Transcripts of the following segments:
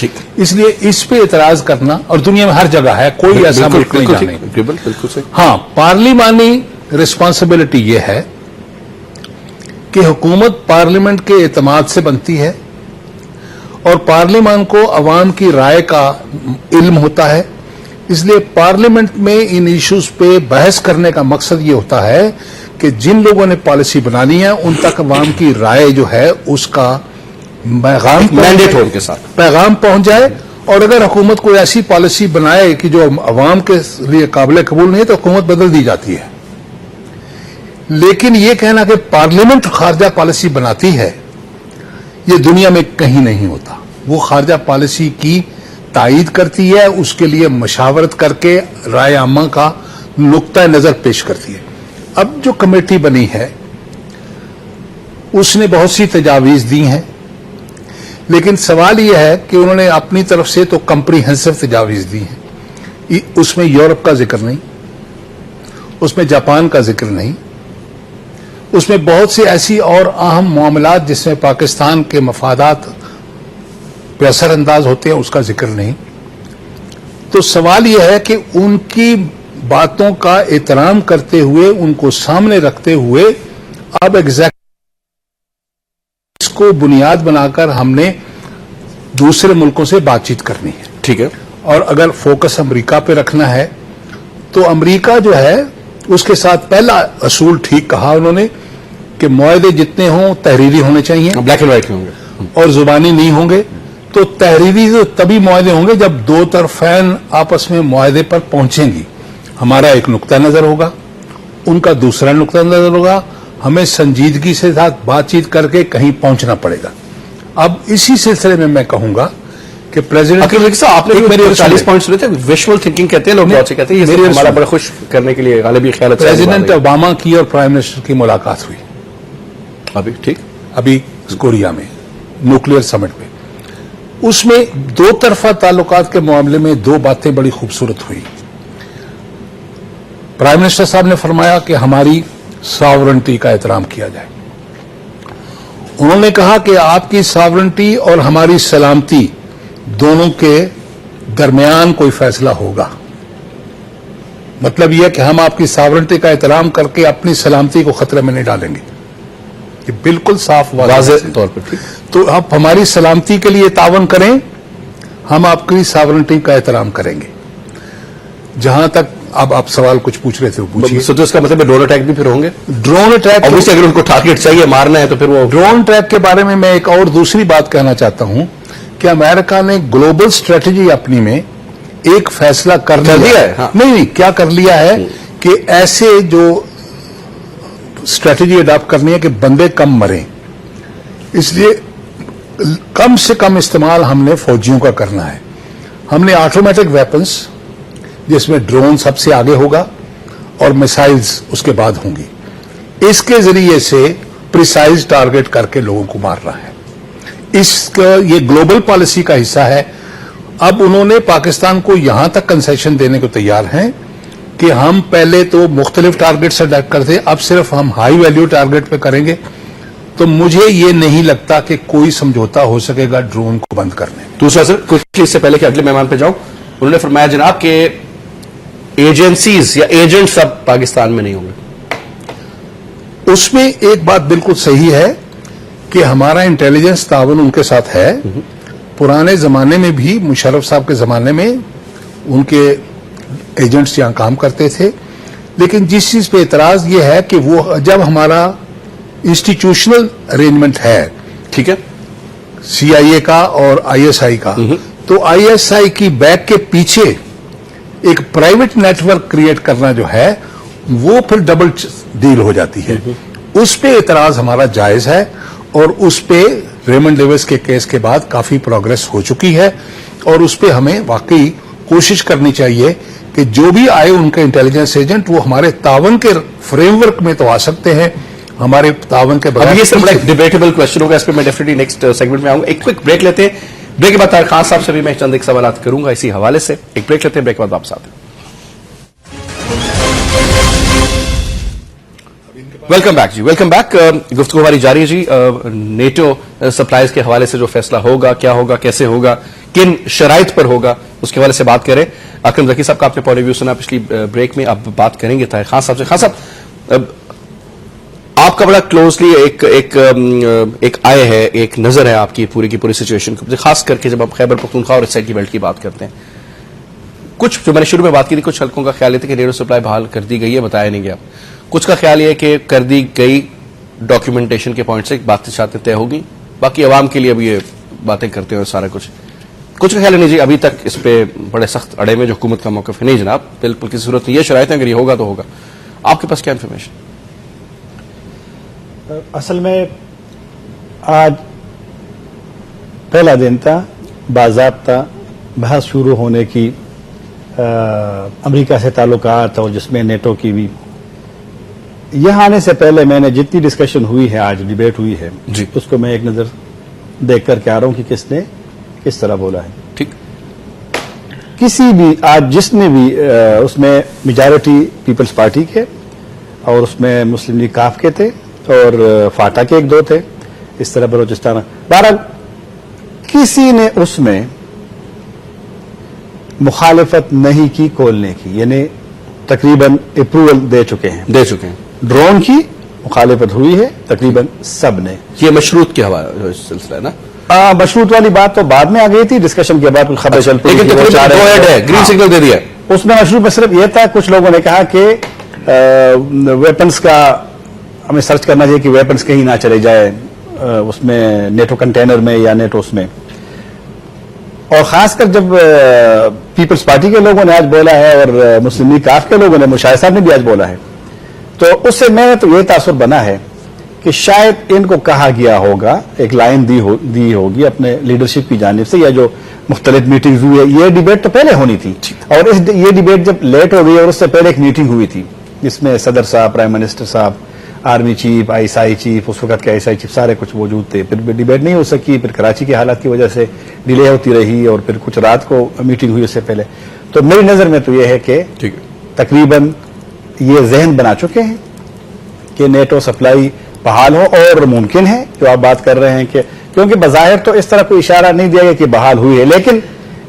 ٹھیک. اس لیے اس پہ اعتراض کرنا، اور دنیا میں ہر جگہ ہے، کوئی ایسا ملک نہیں جانے. بالکل صحیح. ہاں، پارلیمانی رسپانسبلٹی یہ ہے کہ حکومت پارلیمنٹ کے اعتماد سے بنتی ہے اور پارلیمان کو عوام کی رائے کا علم ہوتا ہے. اس لیے پارلیمنٹ میں ان ایشوز پہ بحث کرنے کا مقصد یہ ہوتا ہے کہ جن لوگوں نے پالیسی بنانی ہے ان تک عوام کی رائے جو ہے اس کا مینڈیٹ ہو ان کے ساتھ پیغام پہنچ جائے. اور اگر حکومت کوئی ایسی پالیسی بنائے کہ جو عوام کے لیے قابل قبول نہیں ہے تو حکومت بدل دی جاتی ہے. لیکن یہ کہنا کہ پارلیمنٹ خارجہ پالیسی بناتی ہے، یہ دنیا میں کہیں نہیں ہوتا. وہ خارجہ پالیسی کی تائید کرتی ہے، اس کے لیے مشاورت کر کے رائے عامہ کا نقطہ نظر پیش کرتی ہے. اب جو کمیٹی بنی ہے اس نے بہت سی تجاویز دی ہیں، لیکن سوال یہ ہے کہ انہوں نے اپنی طرف سے تو کمپریہنسو تجاویز دی ہیں. اس میں یورپ کا ذکر نہیں، اس میں جاپان کا ذکر نہیں، اس میں بہت سی ایسی اور اہم معاملات جس میں پاکستان کے مفادات پہ اثر انداز ہوتے ہیں اس کا ذکر نہیں. تو سوال یہ ہے کہ ان کی باتوں کا احترام کرتے ہوئے، ان کو سامنے رکھتے ہوئے، اب ایگزیکٹ اس کو بنیاد بنا کر ہم نے دوسرے ملکوں سے بات چیت کرنی ہے. ٹھیک ہے. اور اگر فوکس امریکہ پہ رکھنا ہے تو امریکہ جو ہے اس کے ساتھ پہلا اصول ٹھیک کہا انہوں نے کہ معاہدے جتنے ہوں تحریری ہونے چاہیے، بلیک اینڈ وائٹ ہوں گے اور زبانی نہیں ہوں گے. تو تحریری تبھی معاہدے ہوں گے جب دو طرفین آپس میں معاہدے پر پہنچیں گی. ہمارا ایک نقطہ نظر ہوگا، ان کا دوسرا نقطہ نظر ہوگا، ہمیں سنجیدگی سے ساتھ بات چیت کر کے کہیں پہنچنا پڑے گا. اب اسی سلسلے میں میں کہوں گا کہ پریزیڈنٹ آپ نے میرے 40 پوائنٹس سنے تھے، ویژول تھنکنگ کہتے ہیں لوگ، بہت سے کہتے ہیں یہ ہمارا بڑا خوش کرنے کے لیے غالبی خیال. پریزیڈنٹ اوباما کی اور پرائم منسٹر کی ملاقات ہوئی ابھی، ٹھیک، ابھی کوریا میں نیوکلیئر سمٹ پہ. اس میں دو طرفہ تعلقات کے معاملے میں دو باتیں بڑی خوبصورت ہوئی. پرائم منسٹر صاحب نے فرمایا کہ ہماری ساورنٹی کا احترام کیا جائے. انہوں نے کہا کہ آپ کی ساورنٹی اور ہماری سلامتی دونوں کے درمیان کوئی فیصلہ ہوگا. مطلب یہ کہ ہم آپ کی ساورنٹی کا احترام کر کے اپنی سلامتی کو خطرے میں نہیں ڈالیں گے. یہ بالکل صاف واضح طور پر. ٹھیک. تو آپ ہماری سلامتی کے لیے تعاون کریں، ہم آپ کی ساورنٹی کا احترام کریں گے. جہاں تک اب آپ سوال کچھ پوچھ رہے تھے وہ پوچھیے. تو اس کا مطلب ڈرون اٹیک بھی پھر ہوں گے؟ ڈرون اٹیک اگر ان کو ٹارگیٹ چاہیے مارنا ہے تو پھر وہ ڈرون اٹیک کے بارے میں ایک اور دوسری بات کہنا چاہتا ہوں کہ امریکہ نے گلوبل اسٹریٹجی اپنی میں ایک فیصلہ کر لیا ہے. ہاں. نہیں کیا کر لیا ہے کہ ایسے جو اسٹریٹجی اڈاپٹ کرنی ہے کہ بندے کم مریں، اس لیے کم سے کم استعمال ہم نے فوجیوں کا کرنا ہے. ہم نے آٹومیٹک ویپنز جس میں ڈرون سب سے آگے ہوگا اور میسائلز اس کے بعد ہوں گی، اس کے ذریعے سے پریسائز ٹارگٹ کر کے لوگوں کو مار رہا ہے. اس کا یہ گلوبل پالیسی کا حصہ ہے. اب انہوں نے پاکستان کو یہاں تک کنسیشن دینے کو تیار ہیں کہ ہم پہلے تو مختلف ٹارگٹ سے ڈیک کرتے، اب صرف ہم ہائی ویلیو ٹارگٹ پہ کریں گے. تو مجھے یہ نہیں لگتا کہ کوئی سمجھوتا ہو سکے گا ڈرون کو بند کرنے میں. دوسرا سر کچھ اس سے پہلے کہ اگلے مہمان پہ جاؤں، انہوں نے فرمایا جناب کہ ایجنسیز یا ایجنٹس اب پاکستان میں نہیں ہوں گے. اس میں ایک بات بالکل صحیح ہے کہ ہمارا انٹیلیجنس تعاون ان کے ساتھ ہے. پرانے زمانے میں بھی مشرف صاحب کے زمانے میں ان کے ایجنٹس یہاں کام کرتے تھے. لیکن جس چیز پہ اعتراض یہ ہے کہ وہ جب ہمارا انسٹیٹیوشنل ارینجمنٹ ہے، ٹھیک ہے، سی آئی اے کا اور آئی ایس آئی کا، تو آئی ایس آئی کی بیک کے پیچھے ایک پرائیویٹ نیٹ ورک کریٹ کرنا جو ہے وہ پھر ڈبل ڈیل ہو جاتی ہے. اس پہ اعتراض ہمارا جائز ہے اور اس پہ ریمنڈ ڈیوس کے کیس کے بعد کافی پروگرس ہو چکی ہے اور اس پہ ہمیں واقعی کوشش کرنی چاہیے کہ جو بھی آئے ان کے انٹیلیجنس ایجنٹ وہ ہمارے تعاون کے فریم ورک میں تو آ سکتے ہیں، ہمارے تعاون کے بغیر. یہ سب ایک ڈیبیٹیبل کوشچن ہوگا، اس پہ میں ڈیفینیٹلی نیکسٹ سیگمنٹ میں آؤں گا. ایک کوئک بریک لیتے ہیں، بریک کے بعد طاہر خان صاحب سے بھی میں چند ایک سوالات کروں گا اسی حوالے سے. ایک بریک لیتے ہیں، بریک کے بعد واپس آتے ہیں. ویلکم بیک جی، ویلکم بیک. گفتگو ہماری جاری ہے جی. نیٹو سپلائز کے حوالے سے جو فیصلہ ہوگا، کیا ہوگا، کیسے ہوگا، کن شرائط پر ہوگا، اس کے حوالے سے بات کریں. اکرم ذکی صاحب کا آپ نے پوائنٹ آف ویو سنا پچھلی بریک میں. آپ بات کریں گے طاہر خان صاحب سے. خان صاحب، آپ کا بڑا کلوزلی ایک آئے ہے، ایک نظر ہے آپ کی پوری سچویشن کو، خاص کر کے جب آپ خیبر پختونخوا اور اس سائڈ کی بیلٹ کی بات کرتے ہیں. کچھ جو میں نے شروع میں بات کی تھی، کچھ حلقوں کا خیال یہ تھا کہ نیٹو سپلائی بحال کر دی گئی ہے، بتایا نہیں گیا. کچھ کا خیال یہ ہے کہ کر دی گئی ڈاکیومنٹیشن کے پوائنٹ سے باتیں طے ہوگی، باقی عوام کے لیے اب یہ باتیں کرتے ہیں سارا کچھ. کچھ کا خیال نہیں جی ابھی تک اس پہ بڑے سخت اڑے میں جو حکومت کا موقف ہے. نہیں جناب، بالکل کسی صورت نہیں، یہ شرائط ہیں، اگر یہ ہوگا تو ہوگا. آپ کے پاس کیا انفارمیشن؟ اصل میں آج پہلا دن تھا باضابطہ بحث شروع ہونے کی امریکہ سے تعلقات اور جس میں نیٹو کی بھی. یہاں آنے سے پہلے میں نے جتنی ڈسکشن ہوئی ہے، آج ڈیبیٹ ہوئی ہے جی، اس کو میں ایک نظر دیکھ کر کے آ رہا ہوں کہ کس نے کس طرح بولا ہے. ٹھیک. کسی بھی آج جس نے بھی اس میں میجارٹی پیپلز پارٹی کے اور اس میں مسلم لیگ کاف کے تھے اور فاٹا کے ایک دو تھے، اس طرح بلوچستان. بہرحال کسی نے اس میں مخالفت نہیں کی کھولنے کی، یعنی تقریباً اپروول دے چکے ہیں. ڈرون کی مخالفت ہوئی ہے تقریباً سب نے. یہ مشروط کے حوالے جو سلسلہ ہے نا، مشروط والی بات تو بعد میں آ گئی تھی، ڈسکشن کے بعد کچھ خبر چل پڑی، لیکن گرین سگنل دے دیا. اس میں مشروط میں صرف یہ تھا، کچھ لوگوں نے کہا کہ ویپنز کا ہمیں سرچ کرنا چاہیے کہ ویپنز کہیں نہ چلے جائے اس میں نیٹو کنٹینر میں یا نیٹو اس میں. اور خاص کر جب پیپلز پارٹی کے لوگوں نے آج بولا ہے اور مسلم لیگ کاف کے لوگوں نے، مشاہد صاحب نے بھی آج بولا ہے، تو اس سے میں تو یہ تاثر بنا ہے کہ شاید ان کو کہا گیا ہوگا، ایک لائن دی ہوگی اپنے لیڈرشپ کی جانب سے، یا جو مختلف میٹنگز ہوئی ہے. یہ ڈیبیٹ تو پہلے ہونی تھی، اور یہ ڈیبیٹ جب لیٹ ہو گئی اور اس سے پہلے ایک میٹنگ ہوئی تھی جس میں صدر صاحب، پرائم منسٹر صاحب، army chief, I S I chief, اس وقت کے آئی ایس آئی چیف سارے کچھ موجود تھے. پھر ڈیبیٹ نہیں ہو سکی، پھر کراچی کے حالات کی وجہ سے ڈیلے ہوتی رہی، اور پھر کچھ رات کو میٹنگ ہوئی اس سے پہلے. تو میری نظر میں تو یہ ہے کہ تقریباً یہ ذہن بنا چکے ہیں کہ نیٹو سپلائی بحال ہو، اور ممکن ہے جو آپ بات کر رہے ہیں کہ کیونکہ بظاہر تو اس طرح کوئی اشارہ نہیں دیا گیا کہ بحال ہوئی ہے، لیکن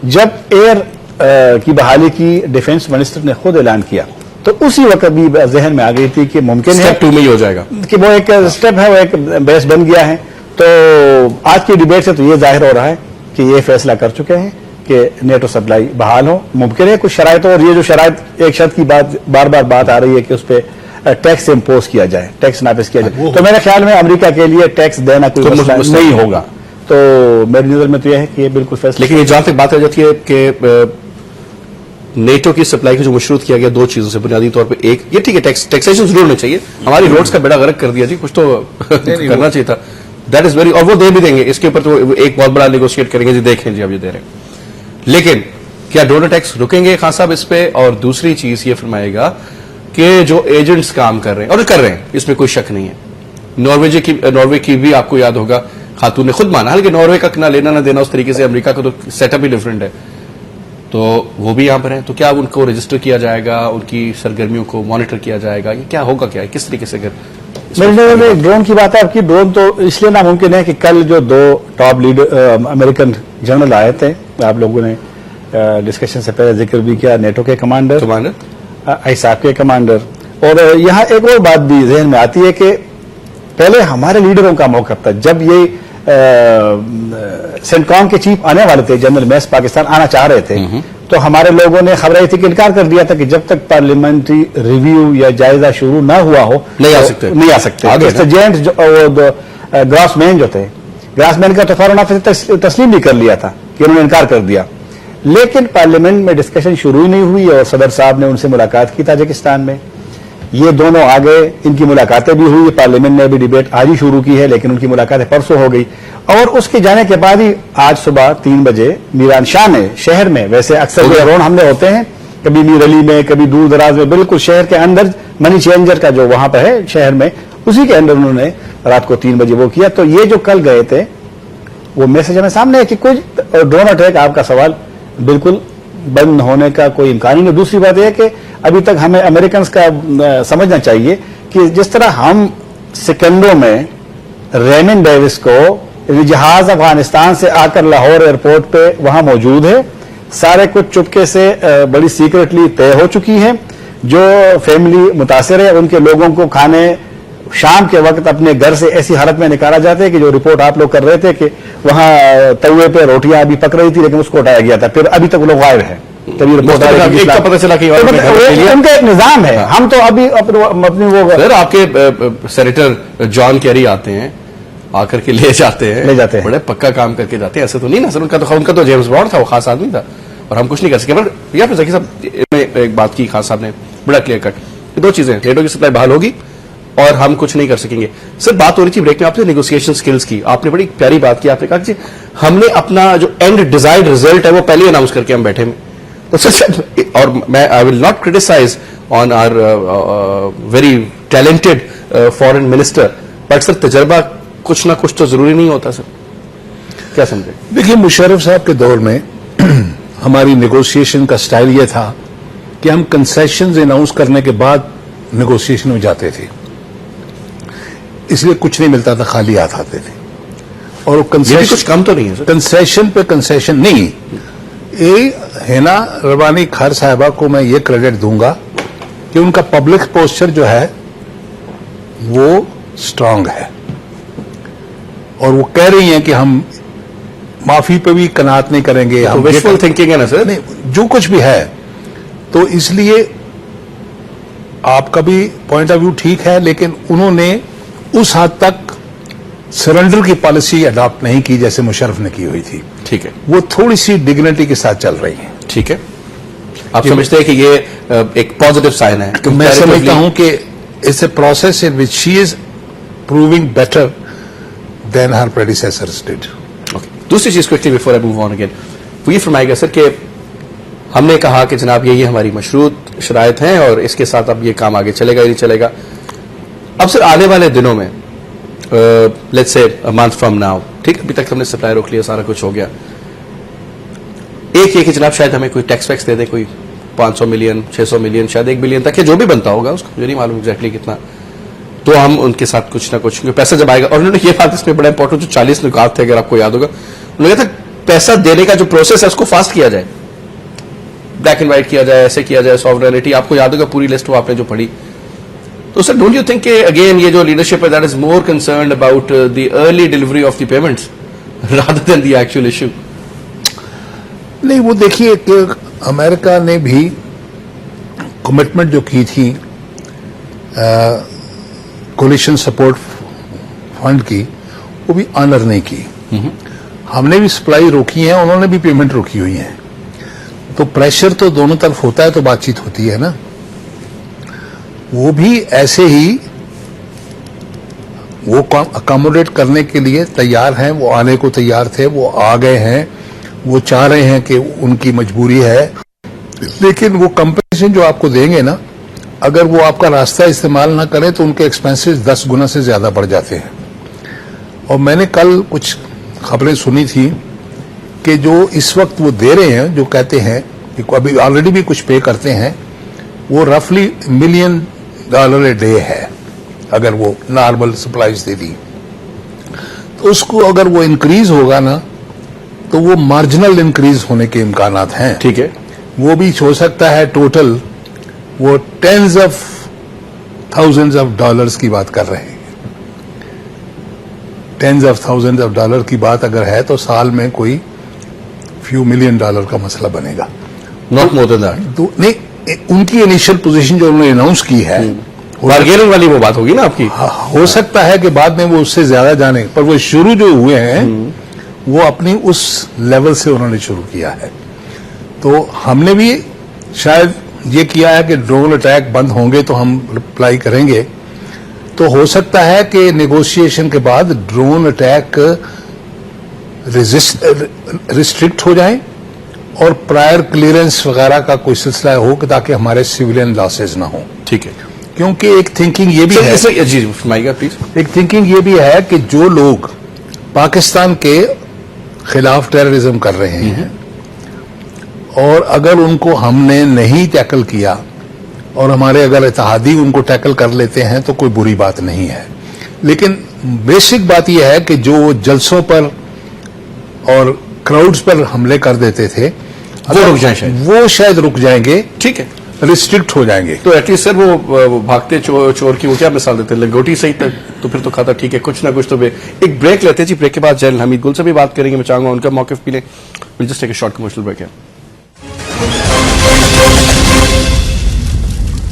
جب ایئر کی بحالی کی ڈیفنس منسٹر نے خود اعلان کیا تو اسی وقت بھی ذہن میں آ گئی تھی کہ ممکن ہے اسٹیپ 2 میں ہی ہو جائے گا، کہ وہ ایک اسٹیپ ہے، وہ ایک بیس بن گیا ہے. تو آج کی ڈیبیٹ سے تو یہ ظاہر ہو رہا ہے کہ یہ فیصلہ کر چکے ہیں کہ نیٹو سپلائی بحال ہو. ممکن ہے کچھ شرائط، اور یہ جو شرائط، ایک شرط کی بار بات آ رہی ہے کہ اس پہ ٹیکس امپوز کیا جائے، ٹیکس نافذ کیا جائے. تو میرے خیال میں امریکہ کے لیے ٹیکس دینا کوئی مسئلہ نہیں ہوگا. تو میری نظر میں تو یہ ہے کہ یہ بالکل فیصلہ. لیکن یہ جہاں تک بات آ جاتی ہے کہ نیٹو کی سپلائی کو جو مشروط کیا گیا دو چیزوں سے، بنیادی طور پہ ایک یہ ٹھیک ہے ٹیکسیشن ضرور ہونا چاہیے، ہماری روڈز کا بیڑا غرق کر دیا جی، کچھ تو کرنا چاہیے تھا. دیٹ از ویری، اور وہ دے بھی دیں گے، اس کے اوپر تو ایک بہت بڑا نیگوشیٹ کریں گے جی، دیکھیں جی اب یہ دے رہے ہیں. لیکن کیا ڈونر ٹیکس رکیں گے خان صاحب اس پہ؟ اور دوسری چیز یہ فرمائے گا کہ جو ایجنٹس کام کر رہے ہیں اور کر رہے ہیں، اس میں کوئی شک نہیں ہے. ناروے کی بھی آپ کو یاد ہوگا خاتون نے خود مانا، حالانکہ ناروے کا نہ لینا نہ دینا اس طریقے سے، امریکہ کا تو سیٹ اپ ہی ڈفرینٹ ہے، تو وہ بھی یہاں پر ہیں. تو کیا ان کو رجسٹر کیا جائے گا، ان کی سرگرمیوں کو مانیٹر کیا جائے گا، یہ کیا ہوگا، کیا ہے کس طریقے سے؟ میرے نظر میں ڈرون کی بات ہے آپ کی. ڈرون تو اس لیے ناممکن ہے کہ کل جو دو ٹاپ لیڈر امریکن جنرل آئے تھے، آپ لوگوں نے ڈسکشن سے پہلے ذکر بھی کیا، نیٹو کے کمانڈر، آئیساف کے کمانڈر. اور یہاں ایک اور بات بھی ذہن میں آتی ہے کہ پہلے ہمارے لیڈروں کا موقف تھا، جب یہ سینٹ کام کے چیف آنے والے تھے، جنرل میس پاکستان آنا چاہ رہے تھے، تو ہمارے لوگوں نے خبر آئی تھی کہ انکار کر دیا تھا کہ جب تک پارلیمنٹری ریویو یا جائزہ شروع نہ ہوا ہو نہیں آ سکتے. گراس مین جو تھے، گراس مین کا تو فوراً تسلیم بھی کر لیا تھا کہ انہوں نے انکار کر دیا. لیکن پارلیمنٹ میں ڈسکشن شروع ہی نہیں ہوئی، اور صدر صاحب نے ان سے ملاقات کی تاجکستان میں. یہ دونوں آ گئے، ان کی ملاقاتیں بھی ہوئی، پارلیمنٹ نے بھی ڈیبیٹ آج ہی شروع کی ہے، لیکن ان کی ملاقاتیں پرسوں ہو گئی. اور اس کے جانے کے بعد ہی آج صبح 3 بجے میران شاہ نے شہر میں، ویسے اکثر ڈرون حملے ہوتے ہیں کبھی میر علی میں، کبھی دور دراز میں، بالکل شہر کے اندر منی چینجر کا جو وہاں پہ ہے شہر میں، اسی کے اندر انہوں نے رات کو 3 بجے وہ کیا. تو یہ جو کل گئے تھے وہ میسج ہمیں سامنے ہے کہ کچھ ڈرون اٹیک، آپ کا سوال بالکل بند ہونے کا کوئی امکان ہی نہیں. دوسری بات یہ ہے کہ ابھی تک ہمیں امریکنز کا سمجھنا چاہیے کہ جس طرح ہم سیکنڈوں میں ریمن ڈیوس کو جہاز افغانستان سے آ کر لاہور ایئرپورٹ پہ وہاں موجود ہے, سارے کچھ چپکے سے بڑی سیکرٹلی طے ہو چکی ہیں, جو فیملی متاثر ہے ان کے لوگوں کو کھانے شام کے وقت اپنے گھر سے ایسی حالت میں نکالا جاتا ہے کہ جو رپورٹ آپ لوگ کر رہے تھے کہ وہاں توے پہ روٹیاں ابھی پک رہی تھی لیکن اس کو اٹھایا گیا تھا, پھر ابھی تک وہ لوگ غائب ہیں. تبھی رپورٹ پتہ چلا کہ ان کا ایک نظام ہے. ہم تو ابھی اپنی وہ سر آپ کے سینیٹر جان کیری آتے ہیں, آ کر کے لے جاتے ہیں, بڑے پکا کام کر کے جاتے ہیں. ایسے تو نہیں نا سر, ان کا تو جیمز بانڈ تھا, وہ خاص آدمی تھا اور ہم کچھ نہیں کر سکے. پر یا پھر ذکی صاحب میں ایک بات کی خاص صاحب نے بڑا کلیئر کٹ, دو چیزیں, نیٹو کی سپلائی بحال ہوگی اور ہم کچھ نہیں کر سکیں گے. سر بات ہو رہی تھی بریک میں آپ سے نیگوسیشن سکلز کی, آپ نے بڑی پیاری بات کی, آپ نے کہا کہ ہم نے اپنا جو اینڈ ڈیزائرڈ ریزلٹ ہے وہ پہلے اناؤنس کر کے ہم بیٹھے ہیں. اور میں I will not criticise on our very talented foreign minister, but sir تجربہ کچھ نہ کچھ تو ضروری نہیں ہوتا سر, کیا سمجھے؟ دیکھیے مشرف صاحب کے دور میں ہماری نیگوسیشن کا سٹائل یہ تھا کہ ہم کنسیشنز اناؤنس کرنے کے بعد نیگوسیشن میں جاتے تھے, اس لیے کچھ نہیں ملتا تھا, خالی ہاتھ آتے تھے. اور کچھ کم تو نہیں ہے سر, کنسیشن پہ کنسیشن نہیں. ہینا ربانی خیر صاحبہ کو میں یہ کریڈٹ دوں گا کہ ان کا پبلک پوسچر جو ہے وہ اسٹرانگ ہے, اور وہ کہہ رہی ہیں کہ ہم معافی پہ بھی قناعت نہیں کریں گے. ہم وشفل تھنکنگ ہے نا سر, جو کچھ بھی ہے. تو اس لیے آپ کا بھی پوائنٹ آف ویو ٹھیک ہے, لیکن انہوں نے اس حد تک سرنڈر کی پالیسی اڈاپٹ نہیں کی جیسے مشرف نے کی ہوئی تھی. ٹھیک ہے, وہ تھوڑی سی ڈگنیٹی کے ساتھ چل رہی ہیں. ٹھیک ہے, آپ سمجھتے ہیں کہ یہ ایک پازیٹو سائن ہے؟ میں سمجھتا ہوں کہ it's a process in which she is proving better than her predecessors did. دوسری چیز quickly before I move on again, وہ یہ فرمائے گا سر کہ ہم نے کہا کہ جناب یہ ہماری مشروط شرائط ہیں اور اس کے ساتھ اب یہ کام آگے چلے گا یا نہیں چلے گا. اب سر آنے والے دنوں میں let's say month from now, ٹھیک, ابھی تک ہم نے سپلائی روک لیا, سارا کچھ ہو گیا. ایک یہ کہ جناب شاید ہمیں کوئی ٹیکس ویکس دے دے, کوئی 500 ملین 600 ملین شاید 1 بلین تک, جو بھی بنتا ہوگا اس کو مجھے نہیں معلوم ایگزیکٹلی کتنا, تو ہم ان کے ساتھ کچھ نہ کچھ پیسہ جب آئے گا. اور انہوں نے یہ بات اس میں بڑا امپورٹنٹ, جو 40 نکات تھے اگر آپ کو یاد ہوگا, انہوں نے کہا تھا پیسہ دینے کا جو پروسیس ہے اس کو فاسٹ کیا جائے, بلیک اینڈ وائٹ کیا جائے, ایسے کیا جائے, سوورینٹی, آپ کو یاد ہوگا پوری لسٹ وہ آپ نے جو پڑھی. تو سر ڈونٹ یو تھنک کہ اگین یہ جو لیڈرشپ ہے that is more concerned about the early delivery of the payments rather than the actual issue? نہیں, وہ دیکھیے کہ امریکہ نے بھی کمٹمنٹ جو کی تھی کولیشن سپورٹ فنڈ کی, وہ بھی آنر نہیں کی. ہم نے بھی سپلائی روکی ہے, انہوں نے بھی پیمنٹ روکی ہوئی ہے. تو پریشر تو دونوں طرف ہوتا ہے, تو بات چیت ہوتی ہے نا. وہ بھی ایسے ہی وہ اکاموڈیٹ کرنے کے لیے تیار ہیں, وہ آنے کو تیار تھے, وہ آ گئے ہیں, وہ چاہ رہے ہیں کہ ان کی مجبوری ہے. لیکن وہ کمپنسیشن جو آپ کو دیں گے نا, اگر وہ آپ کا راستہ استعمال نہ کریں تو ان کے ایکسپینسز 10 گنا سے زیادہ بڑھ جاتے ہیں. اور میں نے کل کچھ خبریں سنی تھی کہ جو اس وقت وہ دے رہے ہیں, جو کہتے ہیں کہ ابھی آلریڈی بھی کچھ پے کرتے ہیں, وہ رفلی $1 ملین اے ڈے ہے اگر وہ نارمل سپلائیز دے دی. تو اس کو اگر وہ انکریز ہوگا نا تو وہ مارجنل انکریز ہونے کے امکانات ہیں. ٹھیک ہے, وہ بھی ہو سکتا ہے ٹوٹل وہ tens of thousands of dollars کی بات کر رہے ہیں. Tens of thousands of dollar کی بات اگر ہے تو سال میں کوئی فیو ملین ڈالر کا مسئلہ بنے گا. Not more then that. تو نہیں, ان کی انیشل پوزیشن جو انہوں نے اناؤنس کی ہے, بارگیننگ والی وہ بات ہوگی نا آپ کی. ہو سکتا ہے کہ بعد میں وہ اس سے زیادہ جانے, پر وہ شروع جو ہوئے ہیں وہ اپنی اس لیول سے انہوں نے شروع کیا ہے. تو ہم نے بھی شاید یہ کیا ہے کہ ڈرون اٹیک بند ہوں گے تو ہم رپلائی کریں گے. تو ہو سکتا ہے کہ نیگوشیشن کے بعد ڈرون اٹیک ریسٹرکٹ ہو جائیں اور پرائر کلیئرنس وغیرہ کا کوئی سلسلہ ہو کہ تاکہ ہمارے سویلین لاسز نہ ہوں. ٹھیک ہے, کیونکہ ایک تھنکنگ یہ بھی ہے, جی فرمائیے گا پلیز. ایک تھنکنگ یہ بھی ہے کہ جو لوگ پاکستان کے خلاف ٹیررزم کر رہے ہیں اور اگر ان کو ہم نے نہیں ٹیکل کیا اور ہمارے اگر اتحادی ان کو ٹیکل کر لیتے ہیں تو کوئی بری بات نہیں ہے. لیکن بیسک بات یہ ہے کہ جو جلسوں پر اور کراؤڈز پر حملے کر دیتے تھے وہ شاید رک جائیں گے. ٹھیک ہے, ریسٹرکٹ ہو جائیں گے. تو ایٹ لیسٹ سر وہ بھاگتے چور کی وہ کیا مثال دیتے ہیں, لنگوٹی صحیح تک تو پھر تو کھاتا. ٹھیک ہے, کچھ نہ کچھ تو ایک بریک لیتے ہیں جی. بریک کے بعد جنرل حمید گل سے بھی بات کریں گے, میں چاہوں گا ان کا موقف بھی لیں. We'll just take a short commercial break.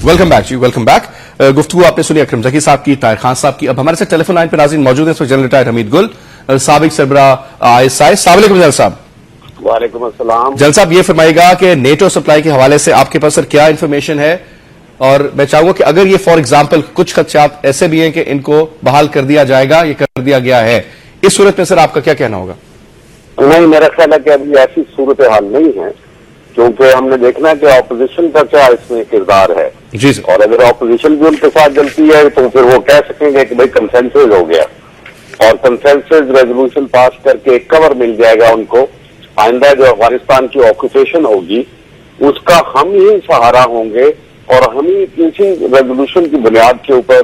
Welcome back جی, ویلکم بیک. گفتگو آپ نے سنی اکرم ذکی صاحب کی, طاہر خان صاحب کی. اب ہمارے ساتھ ٹیلیفون لائن پہ ناظرین موجود ہیں اس وقت جنرل ریٹائرڈ حمید گل, سابق سربراہ ISI. السلام علیکم جنرل صاحب. وعلیکم السلام. جنرل صاحب یہ فرمائیے گا کہ نیٹو سپلائی کے حوالے سے آپ کے پاس سر کیا انفارمیشن ہے, اور میں چاہوں گا کہ اگر یہ فار ایگزامپل کچھ خدشات ایسے بھی ہیں کہ ان کو بحال کر دیا جائے گا, یہ کر دیا گیا ہے, اس صورت میں سر آپ کا کیا کہنا ہوگا؟ نہیں, میرا خیال ہے کہ ابھی ایسی صورتحال نہیں ہے, کیونکہ ہم نے دیکھنا کہ اپوزیشن کا کیا اس میں کردار ہے. جی سر. اور اگر اپوزیشن بھی ان کے ساتھ جلتی ہے تو پھر وہ کہہ سکیں گے کہ بھائی کنسنسس ہو گیا, اور کنسنسس ریزولوشن پاس کر کے ایک کور مل جائے گا ان کو. آئندہ جو افغانستان کی آکوپیشن ہوگی اس کا ہم ہی سہارا ہوں گے, اور ہم ہی اسی ریزولوشن کی بنیاد کے اوپر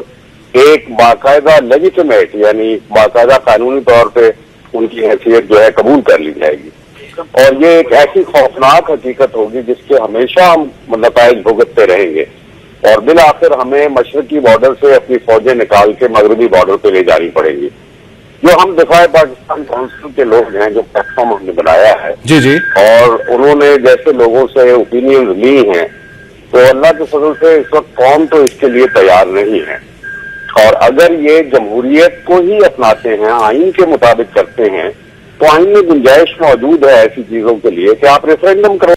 ایک باقاعدہ لیجیٹمیٹ یعنی باقاعدہ قانونی طور پہ ان کی حیثیت جو ہے قبول کر لی جائے گی. اور یہ ایک ایسی خوفناک حقیقت ہوگی جس کے ہمیشہ ہم نتائج بھگتتے رہیں گے, اور بالآخر ہمیں مشرقی بارڈر سے اپنی فوجیں نکال کے مغربی بارڈر پہ لے جانی پڑیں گی. جو ہم دفاع پاکستان کونسل کے لوگ ہیں, جو پلیٹ فارم ہم نے بنایا ہے, جی جی, اور انہوں نے جیسے لوگوں سے اوپینینز لی ہیں, تو اللہ کے فضل سے اس وقت قوم تو اس کے لیے تیار نہیں ہے. اور اگر یہ جمہوریت کو ہی اپناتے ہیں, آئین کے مطابق کرتے ہیں, تو آئین میں گنجائش موجود ہے ایسی چیزوں کے لیے کہ آپ ریفرینڈم کرو.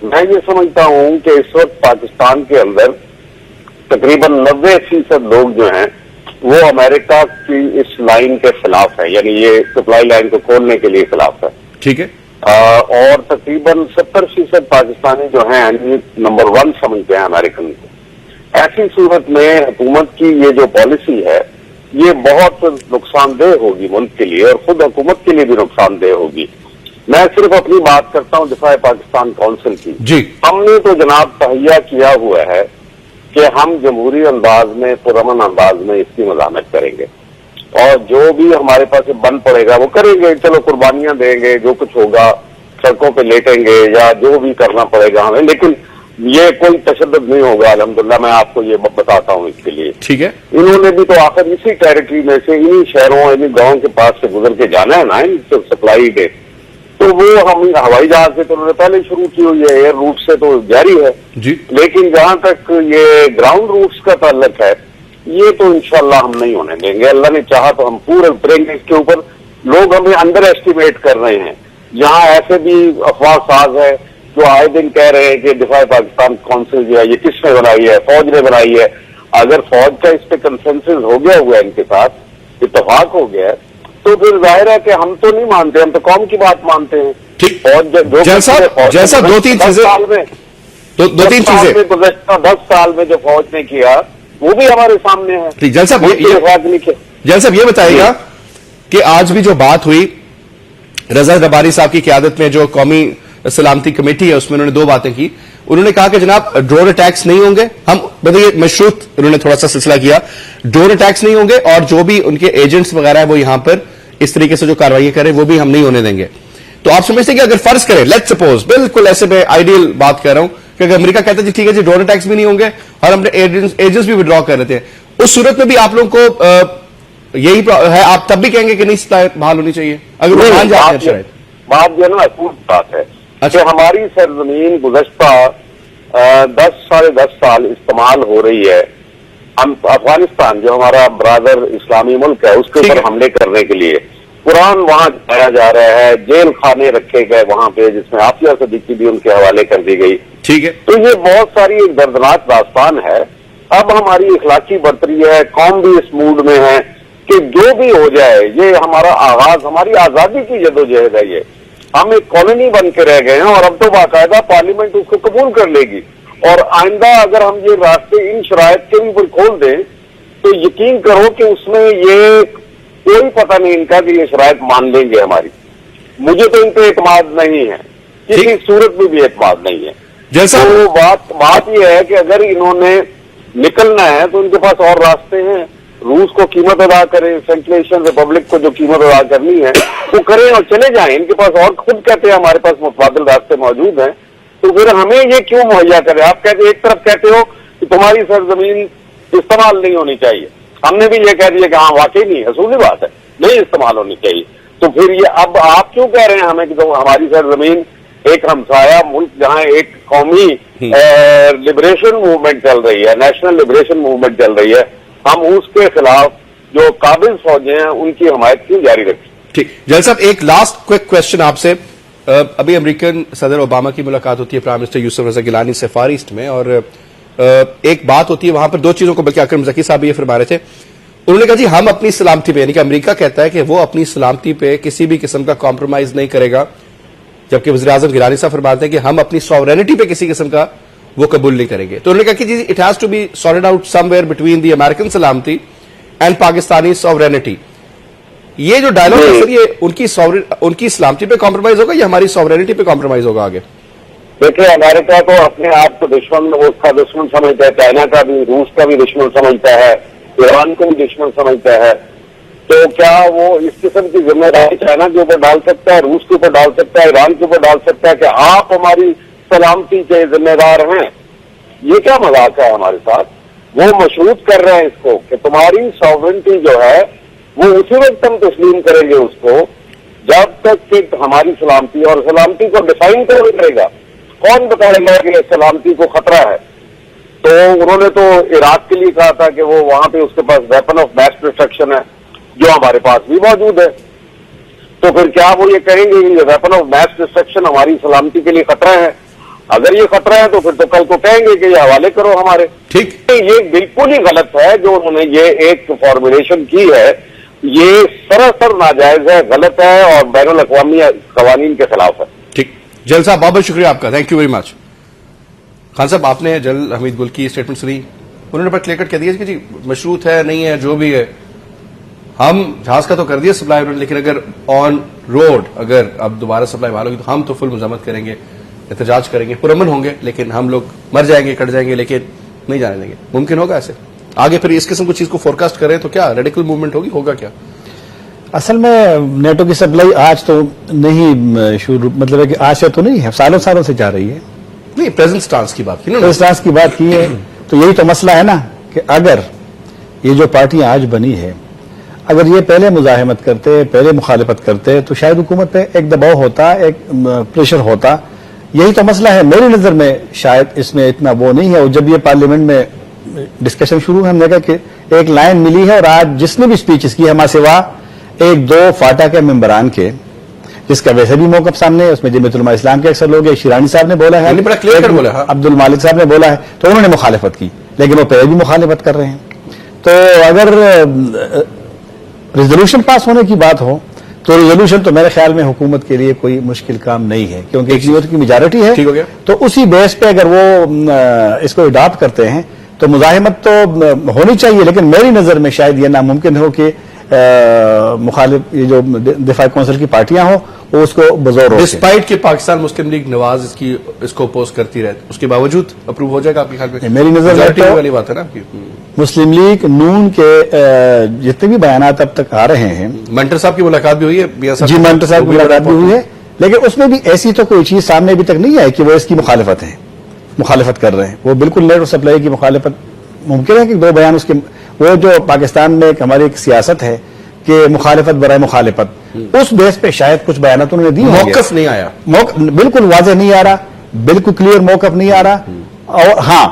میں یہ سمجھتا ہوں کہ اس وقت پاکستان کے اندر تقریباً 90% لوگ جو ہیں وہ امریکہ کی اس لائن کے خلاف ہے, یعنی یہ سپلائی لائن کو کھولنے کے لیے خلاف ہے. ٹھیک ہے. اور تقریباً 70% پاکستانی جو ہیں نمبر 1 سمجھتے ہیں امریکن کو. ایسی صورت میں حکومت کی یہ جو پالیسی ہے یہ بہت نقصان دہ ہوگی ملک کے لیے, اور خود حکومت کے لیے بھی نقصان دہ ہوگی. میں صرف اپنی بات کرتا ہوں دفاع پاکستان کونسل کی. جی, ہم نے تو جناب تہیہ کیا ہوا ہے کہ ہم جمہوری انداز میں, پرامن انداز میں اس کی مزاحمت کریں گے, اور جو بھی ہمارے پاس بن پڑے گا وہ کریں گے. چلو قربانیاں دیں گے, جو کچھ ہوگا سڑکوں پہ لیٹیں گے, یا جو بھی کرنا پڑے گا ہمیں, لیکن یہ کوئی تشدد نہیں ہوگا. الحمدللہ میں آپ کو یہ بتاتا ہوں اس کے لیے. ٹھیک ہے. انہوں نے بھی تو آخر اسی ٹیریٹری میں سے, انہی شہروں انہی گاؤں کے پاس سے گزر کے جانا ہے نا ان سپلائی کے, تو وہ ہم ہوائی جہاز سے تو انہوں نے پہلے شروع کی ہوئی ہے, ایئر روٹ سے تو جاری ہے. جی, لیکن جہاں تک یہ گراؤنڈ روٹس کا تعلق ہے, یہ تو انشاءاللہ ہم نہیں ہونے دیں گے. اللہ نے چاہا تو ہم پورے اتریں گے اس کے اوپر. لوگ ہمیں انڈر ایسٹیمیٹ کر رہے ہیں, جہاں ایسے بھی افواہ ساز ہے جو آئے دن کہہ رہے ہیں کہ دفاع پاکستان کونسل جو ہے یہ کس نے بنائی ہے, فوج نے بنائی ہے. اگر فوج کا اس پہ کنسنسس ہو گیا ہوا ہے, ان کے ساتھ اتفاق ہو گیا ہے, تو پھر ظاہر ہے کہ ہم تو نہیں مانتے, ہم تو قوم کی بات مانتے ہیں. جیسا دو تین چیزیں گزشتہ 10 سال میں جو فوج نے کیا وہ بھی ہمارے سامنے ہے. جیسا یہ بتائیے گا کہ آج بھی جو بات ہوئی رضا رباری صاحب کی قیادت میں جو قومی سلامتی کمیٹی ہے, اس میں انہوں نے 2 باتیں کی. انہوں نے کہا کہ جناب ڈرون اٹیکس نہیں ہوں گے, ہم بتائیے مشروط انہوں نے تھوڑا سا سلسلہ کیا, ڈرون اٹیکس نہیں ہوں گے, اور جو بھی ان کے ایجنٹس وغیرہ ہے وہ یہاں پر اس طریقے سے جو کارروائی کریں وہ بھی ہم نہیں ہونے دیں گے. تو آپ سمجھتے ہیں کہ اگر فرض کریں, لیٹ سپوز, بالکل ایسے میں آئیڈیل بات کر رہا ہوں, کہ اگر امریکہ کہتا ہے جی ٹھیک ہے جی ڈرون اٹیکس بھی نہیں ہوں گے اور ہم نے ایجنٹس بھی وڈرا کر رہے تھے, اس صورت میں بھی آپ لوگوں کو یہی ہے, آپ تب بھی کہیں گے کہ نہیں سپلائی بحال ہونی چاہیے اگر وہ مان جاتے ہیں؟ بات جو ہے نا اصول بات ہے کہ ہماری سرزمین گزشتہ 10 ساڑھے 10 سال استعمال ہو رہی ہے. افغانستان جو ہمارا برادر اسلامی ملک ہے اس کے اوپر حملے کرنے کے لیے قرآن وہاں جایا جا رہا ہے, جیل خانے رکھے گئے وہاں پہ, جس میں عافیہ صدیقی بھی ان کے حوالے کر دی گئی. ٹھیک ہے. تو یہ بہت ساری ایک دردناک داستان ہے. اب ہماری اخلاقی برتری ہے, قوم بھی اس موڈ میں ہے کہ جو بھی ہو جائے, یہ ہمارا آغاز, ہماری آزادی کی جدوجہد ہے. یہ ہم ایک کالونی بن کے رہ گئے ہیں, اور اب تو باقاعدہ پارلیمنٹ اس کو قبول کر لے گی. اور آئندہ اگر ہم یہ راستے ان شرائط کے اوپر کھول دیں تو یقین کرو کہ اس میں یہ کوئی پتہ نہیں ان کا کہ یہ شرائط مان لیں گے ہماری. مجھے تو ان پہ اعتماد نہیں ہے, کسی صورت میں بھی اعتماد نہیں ہے. جیسا تو بات یہ ہے کہ اگر انہوں نے نکلنا ہے تو ان کے پاس اور راستے ہیں. روس کو قیمت ادا کریں, سینٹرل ایشین ریپبلک کو جو قیمت ادا کرنی ہے وہ کریں اور چلے جائیں. ان کے پاس اور خود کہتے ہیں ہمارے پاس متبادل راستے موجود ہیں, تو پھر ہمیں یہ کیوں مہیا کریں؟ آپ کہتے ایک طرف کہتے ہو کہ تمہاری سرزمین استعمال نہیں ہونی چاہیے, ہم نے بھی یہ کہہ دیا کہ ہاں واقعی نہیں, حصولی بات ہے, نہیں استعمال ہونی چاہیے. تو پھر یہ اب آپ کیوں کہہ رہے ہیں ہمیں کہ تو ہماری سرزمین ایک ہمسایہ ملک جہاں ایک قومی لبریشن موومنٹ چل رہی ہے, نیشنل لبریشن موومنٹ چل رہی ہے, ہم اس کے خلاف جو قابل فوجیں ہیں ان کی حمایت کیوں جاری رکھیں؟ ٹھیک. جیل صاحب ایک لاسٹ کوئک کوشچن آپ سے. ابھی امریکن صدر اوباما کی ملاقات ہوتی ہے پرائم منسٹر یوسف رضا گیلانی سے فار ایسٹ میں, اور ایک بات ہوتی ہے وہاں پر دو چیزوں کو, بلکہ اکرم ذکی صاحب یہ فرما رہے تھے, انہوں نے کہا جی ہم اپنی سلامتی پہ, یعنی کہ امریکہ کہتا ہے کہ وہ اپنی سلامتی پہ کسی بھی قسم کا کمپرومائز نہیں کرے گا, جبکہ وزیر اعظم گیلانی صاحب فرماتے ہیں کہ ہم اپنی سوورینٹی پہ کسی قسم کا وہ قبول نہیں کریں گے. تو انہوں نے کہا کہ جی it has to be sorted out somewhere between the American سلامتی اینڈ پاکستانی سوورینٹی. یہ جو ڈائلاگ ہے سر, یہ ان کی سلامتی پہ کمپرومائز ہوگا یا ہماری سوورینٹی پہ کمپرومائز ہوگا آگے؟ دیکھیں, امریکہ تو اپنے آپ کو اس کا دشمن سمجھتا ہے, چائنا کا بھی, روس کا بھی دشمن سمجھتا ہے, ایران کو بھی دشمن سمجھتا ہے. تو کیا وہ اس قسم کی ذمہ داری چائنا کے اوپر ڈال سکتا ہے, روس کے اوپر ڈال سکتا ہے, ایران کے اوپر ڈال سکتا ہے کہ آپ ہماری سلامتی کے ذمہ دار ہیں؟ یہ کیا مذاق ہے ہمارے ساتھ؟ وہ مشروط کر رہے ہیں اس کو کہ تمہاری ساورنٹی جو ہے وہ اسی وقت ہم تسلیم کریں گے اس کو جب تک کہ ہماری سلامتی, اور سلامتی کو ڈیفائن کون کرے گا, کون بتائے گا کہ سلامتی کو خطرہ ہے؟ تو انہوں نے تو عراق کے لیے کہا تھا کہ وہ وہاں پہ اس کے پاس ویپن آف میس ڈسٹرکشن ہے, جو ہمارے پاس بھی موجود ہے. تو پھر کیا وہ یہ کہیں گے کہ ویپن آف میس ڈسٹرکشن ہماری سلامتی کے لیے خطرہ ہے؟ اگر یہ خطرہ ہے تو پھر تو کل کو کہیں گے کہ یہ حوالے کرو ہمارے. ٹھیک, یہ بالکل ہی غلط ہے جو انہوں نے یہ ایک فارمولیشن کی ہے, یہ سراسر ناجائز ہے, غلط ہے اور بین الاقوامی قوانین کے خلاف ہے. ٹھیک. جل صاحب بہت بہت شکریہ آپ کا, thank you very much. Khan صاحب آپ نے جل حمید گل کی اسٹیٹمنٹ سنی, انہوں نے پر کلیئر کٹ کہہ دیا کہ جی مشروط ہے نہیں ہے جو بھی ہے, ہم جہاز کا تو کر دیا سپلائی, لیکن اگر آن روڈ اگر اب دوبارہ سپلائی بحال ہوگی تو ہم تو فل مذمت کریں گے, احتجاج کریں گے, پرامن ہوں گے, لیکن ہم لوگ مر جائیں گے, کٹ جائیں گے, لیکن نہیں جانے دیں گے. ممکن ہوگا ایسے آگے پھر اس قسم کی چیز کو فورکاسٹ کریں تو کیا ریڈیکل موومنٹ ہوگی, ہوگا کیا؟ اصل میں نیٹو کی سپلائی آج تو نہیں شروع, مطلب ہے کہ آج سے تو نہیں ہے, سالوں سالوں سے جا رہی ہے. نہیں, پریزنٹ سٹانس کی بات کی نا, پریزنٹ سٹانس کی بات کی ہے. تو یہی تو مسئلہ ہے نا کہ اگر یہ جو پارٹیاں آج بنی ہے, اگر یہ پہلے مزاحمت کرتے, پہلے مخالفت کرتے, تو شاید حکومت پہ ایک دباؤ ہوتا, ایک پریشر ہوتا. یہی تو مسئلہ ہے. میری نظر میں شاید اس میں اتنا وہ نہیں ہے. اور جب یہ پارلیمنٹ میں ڈسکشن شروع ہے, ہم نے کہا کہ ایک لائن ملی ہے, اور آج جس نے بھی اسپیچز کی ہمارے سوا ایک دو فاٹا کے ممبران کے, جس کا ویسے بھی موقف سامنے ہے, اس میں جمعیت علماء اسلام کے اکثر لوگ ہیں, شیرانی صاحب نے بولا ہے, بڑا کلیئر کٹ بولا, عبد المالک صاحب نے بولا ہے, تو انہوں نے مخالفت کی, لیکن وہ پہلے بھی مخالفت کر رہے ہیں. تو اگر ریزولوشن پاس ہونے کی بات ہو تو ریزولوشن تو میرے خیال میں حکومت کے لیے کوئی مشکل کام نہیں ہے, کیونکہ ایک ووٹ کی میجارٹی ہے. ٹھیک ہو گیا. تو اسی بیس پہ اگر وہ اس کو اڈاپٹ کرتے ہیں تو مزاحمت تو ہونی چاہیے, لیکن میری نظر میں شاید یہ ناممکن ہو کہ مخالف یہ جو دفاع کونسل کی پارٹیاں ہوں وہ اس کو بزور روکیں. ڈسپائٹ کہ پاکستان مسلم لیگ نواز اس کو اپوز کرتی رہے, اس کے باوجود اپروو ہو جائے گا آپ کے خیال میں؟ میری نظر میں والی بات ہے نا آپ کی. مسلم لیگ نون کے جتنے بھی بیانات اب تک آ رہے ہیں, منٹر صاحب کی ملاقات بھی ہوئی ہے, جی منٹر صاحب کی ملاقات بھی ہوئی ہے, لیکن اس میں بھی ایسی تو کوئی چیز سامنے ابھی تک نہیں آئی کہ وہ اس کی مخالفت کر رہے ہیں. وہ بالکل نیٹو سپلائی کی مخالفت ممکن ہے کہ دو بیان اس کے, وہ جو پاکستان میں ہماری ایک سیاست ہے کہ مخالفت برائے مخالفت, اس بیس پہ شاید کچھ بیانات انہوں نے دی. موقف نہیں آیا, بالکل واضح نہیں آ رہا, بالکل کلیئر موقف نہیں آ رہا. اور ہاں,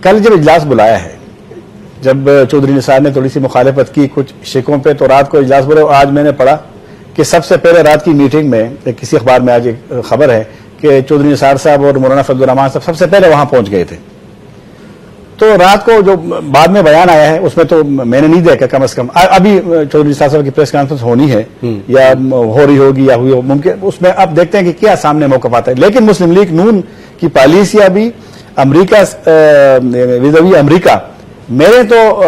کل جب اجلاس بلایا ہے, جب چودھری نثار نے تھوڑی سی مخالفت کی کچھ شکوں پہ, تو رات کو اجلاس بلایا. آج میں نے پڑھا کہ سب سے پہلے رات کی میٹنگ میں کسی اخبار میں آج ایک خبر ہے کہ چودھری نثار صاحب اور مولانا فضل الرحمان صاحب سب سے پہلے وہاں پہنچ گئے تھے. تو رات کو جو بعد میں بیان آیا ہے اس میں تو میں نے نہیں دیکھا, کم از کم ابھی چودھری نثار صاحب کی پریس کانفرنس ہونی ہے یا ہو رہی ہوگی یا ہوئی ہو, ممکن اس میں آپ دیکھتے ہیں کہ کیا سامنے موقف آتا ہے. لیکن مسلم لیگ نون کی پالیسیاں بھی امریکہ وزوی امریکہ, میں نے تو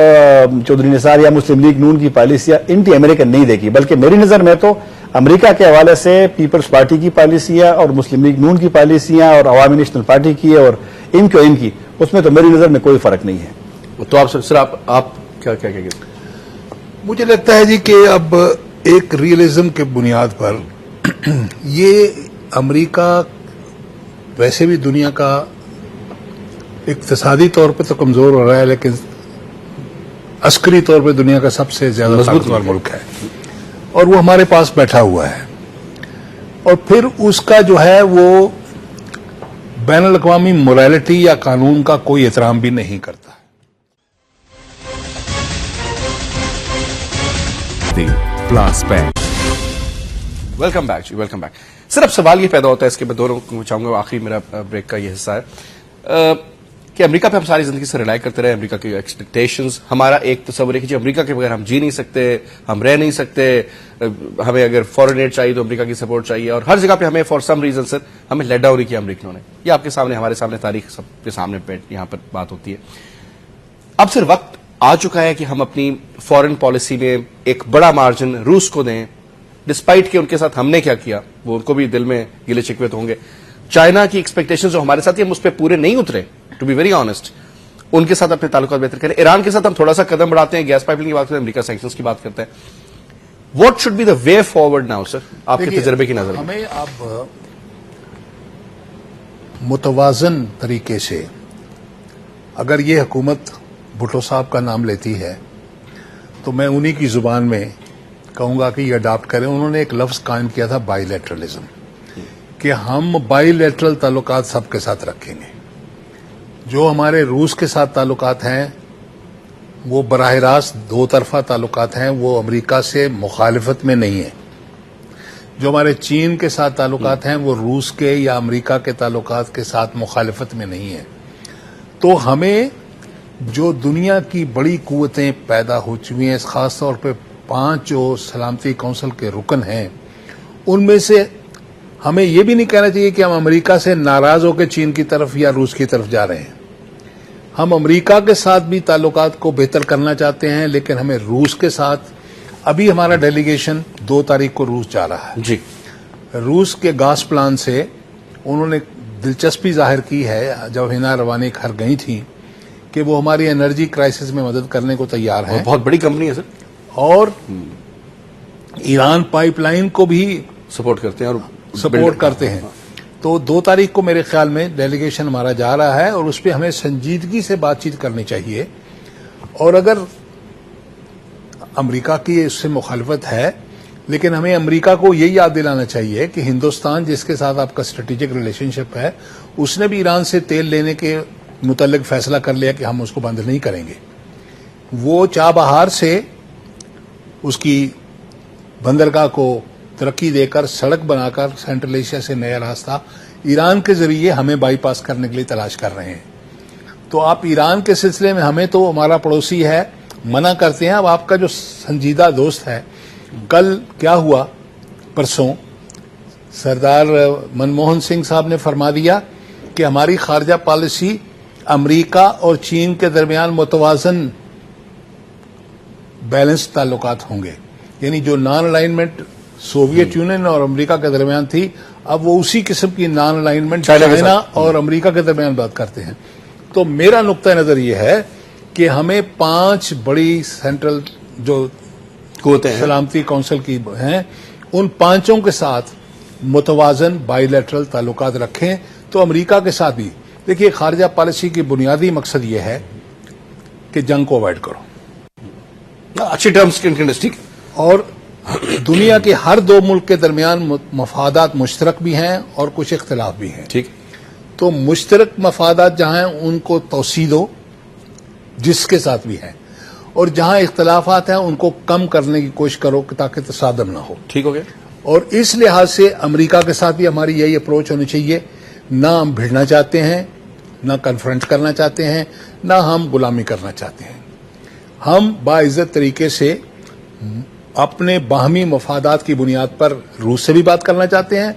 چودھری نثار یا مسلم لیگ نون کی پالیسیاں انٹی امریکن نہیں دیکھی, بلکہ میری نظر میں تو امریکہ کے حوالے سے پیپلز پارٹی کی پالیسیاں اور مسلم لیگ نون کی پالیسیاں اور عوامی نیشنل پارٹی کی اور ان کی اس میں تو میری نظر میں کوئی فرق نہیں ہے. تو آپ سر آپ کیا کہتے ہیں؟ مجھے لگتا ہے جی کہ اب ایک ریئلزم کے بنیاد پر یہ امریکہ ویسے بھی دنیا کا اقتصادی طور پہ تو کمزور ہو رہا ہے لیکن عسکری طور پہ دنیا کا سب سے زیادہ طاقتور ملک ہے اور وہ ہمارے پاس بیٹھا ہوا ہے اور پھر اس کا جو ہے وہ بین الاقوامی مورالٹی یا قانون کا کوئی احترام بھی نہیں کرتا. ویلکم بیک جی، ویلکم بیک. سر اب سوال یہ پیدا ہوتا ہے، اس کے میں دونوں کو چاہوں گا، آخری میرا بریک کا یہ حصہ ہے کہ امریکہ پہ ہم ساری زندگی سے ریلائی کرتے رہے، امریکہ کی ایکسپیکٹیشنز. ہمارا ایک تصور ہے کہ جی امریکہ کے بغیر ہم جی نہیں سکتے، ہم رہ نہیں سکتے، ہمیں اگر فورن ایڈ چاہیے تو امریکہ کی سپورٹ چاہیے، اور ہر جگہ پہ ہمیں فار سم ریزن سر ہمیں لیٹ ڈاؤن کیا امریکنوں نے. یہ آپ کے سامنے، ہمارے سامنے تاریخ سب کے سامنے یہاں پر بات ہوتی ہے. اب سر وقت آ چکا ہے کہ ہم اپنی فورن پالیسی میں ایک بڑا مارجن روس کو دیں، ڈسپائٹ کہ ان کے ساتھ ہم نے کیا کیا، وہ ان کو بھی دل میں گلے شکوے تو ہوں گے. چائنا کی ایکسپیکٹیشن جو ہمارے ساتھ ہم اس پہ پورے نہیں اترے، ٹو بی ویری آنےسٹ. ان کے ساتھ اپنے تعلقات بہتر کریں. ایران کے ساتھ ہم تھوڑا سا قدم بڑھاتے ہیں، گیس پائپ لائن کی بات کرتے ہیں، امریکہ سینکشنز کی بات کرتے ہیں. What should be the way forward now sir, آپ کے تجربے کی نظر میں؟ ہمیں اب متوازن طریقے سے، اگر یہ حکومت بھٹو صاحب کا نام لیتی ہے تو میں انہی کی زبان میں کہوں گا کہ یہ اڈاپٹ کریں. انہوں نے ایک لفظ قائم کیا تھا بائی لیٹرلزم، کہ ہم بائی لیٹرل تعلقات سب کے ساتھ رکھیں گے. جو ہمارے روس کے ساتھ تعلقات ہیں وہ براہ راست دو طرفہ تعلقات ہیں، وہ امریکہ سے مخالفت میں نہیں ہیں. جو ہمارے چین کے ساتھ تعلقات ہیں وہ روس کے یا امریکہ کے تعلقات کے ساتھ مخالفت میں نہیں ہیں. تو ہمیں جو دنیا کی بڑی قوتیں پیدا ہو چکی ہیں، خاص طور پہ 5 جو سلامتی کونسل کے رکن ہیں، ان میں سے ہمیں یہ بھی نہیں کہنا چاہیے کہ ہم امریکہ سے ناراض ہو کے چین کی طرف یا روس کی طرف جا رہے ہیں. ہم امریکہ کے ساتھ بھی تعلقات کو بہتر کرنا چاہتے ہیں، لیکن ہمیں روس کے ساتھ، ابھی ہمارا ڈیلیگیشن 2 تاریخ کو روس جا رہا ہے. جی، روس کے گاس پلان سے انہوں نے دلچسپی ظاہر کی ہے جب ہینا روانی گھر گئی تھیں کہ وہ ہماری انرجی کرائسس میں مدد کرنے کو تیار ہیں، بہت بڑی کمپنی ہے سر، اور ایران پائپ لائن کو بھی سپورٹ کرتے ہیں اور سپورٹ کرتے ہیں. تو 2 تاریخ کو میرے خیال میں ڈیلیگیشن ہمارا جا رہا ہے اور اس پہ ہمیں سنجیدگی سے بات چیت کرنی چاہیے. اور اگر امریکہ کی اس سے مخالفت ہے، لیکن ہمیں امریکہ کو یہ یاد دلانا چاہیے کہ ہندوستان جس کے ساتھ آپ کا اسٹریٹجک ریلیشن شپ ہے، اس نے بھی ایران سے تیل لینے کے متعلق فیصلہ کر لیا کہ ہم اس کو بند نہیں کریں گے. وہ چابہار سے اس کی بندرگاہ کو ترقی دے کر، سڑک بنا کر سینٹرل ایشیا سے نیا راستہ ایران کے ذریعے ہمیں بائی پاس کرنے کے لیے تلاش کر رہے ہیں. تو آپ ایران کے سلسلے میں، ہمیں تو ہمارا پڑوسی ہے، منع کرتے ہیں. اب آپ کا جو سنجیدہ دوست ہے، کل کیا ہوا، پرسوں سردار منموہن سنگھ صاحب نے فرما دیا کہ ہماری خارجہ پالیسی امریکہ اور چین کے درمیان متوازن بیلنس تعلقات ہوں گے. یعنی جو نان الائنمنٹ سوویت یونین اور امریکہ کے درمیان تھی، اب وہ اسی قسم کی نان الائنمنٹ چائنا اور امریکہ کے درمیان بات کرتے ہیں. تو میرا نقطہ نظر یہ ہے کہ ہمیں 5 بڑی سینٹرل جو سلامتی کونسل کی ہیں، ان 5 کے ساتھ متوازن بائی لیٹرل تعلقات رکھیں. تو امریکہ کے ساتھ بھی دیکھیے، خارجہ پالیسی کی بنیادی مقصد یہ ہے کہ جنگ کو اوائڈ کرو، اچھی ٹرمز کی انڈسٹری، اور دنیا کے ہر 2 ملک کے درمیان مفادات مشترک بھی ہیں اور کچھ اختلاف بھی ہیں. ٹھیک. تو مشترک مفادات جہاں ہیں ان کو توسیع دو، جس کے ساتھ بھی ہیں، اور جہاں اختلافات ہیں ان کو کم کرنے کی کوشش کرو تاکہ تصادم نہ ہو. ٹھیک ہو گیا. اور اس لحاظ سے امریکہ کے ساتھ بھی ہماری یہی اپروچ ہونی چاہیے. نہ ہم بھیڑنا چاہتے ہیں، نہ کنفرنٹ کرنا چاہتے ہیں، نہ ہم غلامی کرنا چاہتے ہیں. ہم باعزت طریقے سے اپنے باہمی مفادات کی بنیاد پر روس سے بھی بات کرنا چاہتے ہیں،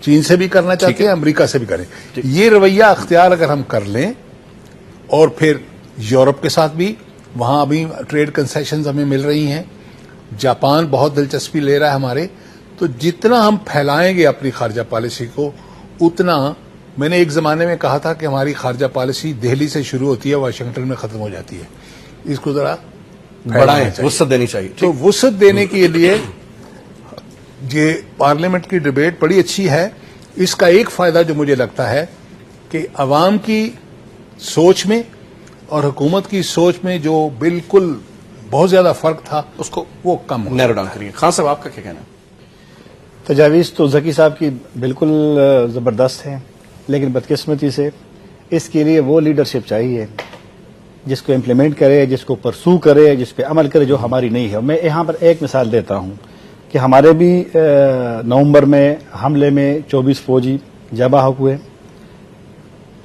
چین سے بھی کرنا چاہتے ہیں، امریکہ سے بھی کریں. یہ رویہ اختیار اگر ہم کر لیں، اور پھر یورپ کے ساتھ بھی، وہاں ابھی ٹریڈ کنسیشنز ہمیں مل رہی ہیں، جاپان بہت دلچسپی لے رہا ہے ہمارے. تو جتنا ہم پھیلائیں گے اپنی خارجہ پالیسی کو اتنا، میں نے ایک زمانے میں کہا تھا کہ ہماری خارجہ پالیسی دہلی سے شروع ہوتی ہے، واشنگٹن میں ختم ہو جاتی ہے، اس کو ذرا بڑھائیں، وسعت دینی چاہیے. تو وسعت دینے کے لیے یہ پارلیمنٹ کی ڈبیٹ بڑی اچھی ہے. اس کا ایک فائدہ جو مجھے لگتا ہے کہ عوام کی سوچ میں اور حکومت کی سوچ میں جو بالکل بہت زیادہ فرق تھا اس کو وہ کم ہو نیرو ڈاؤن کریے. خان صاحب آپ کا کیا کہنا ہے؟ تجاویز تو ذکی صاحب کی بالکل زبردست ہے، لیکن بدقسمتی سے اس کے لیے وہ لیڈرشپ چاہیے جس کو امپلیمنٹ کرے، جس کو پرسو کرے، جس پہ عمل کرے، جو ہماری نہیں ہے. میں یہاں پر ایک مثال دیتا ہوں کہ ہمارے بھی نومبر میں حملے میں 24 فوجی جاں بحق ہوئے،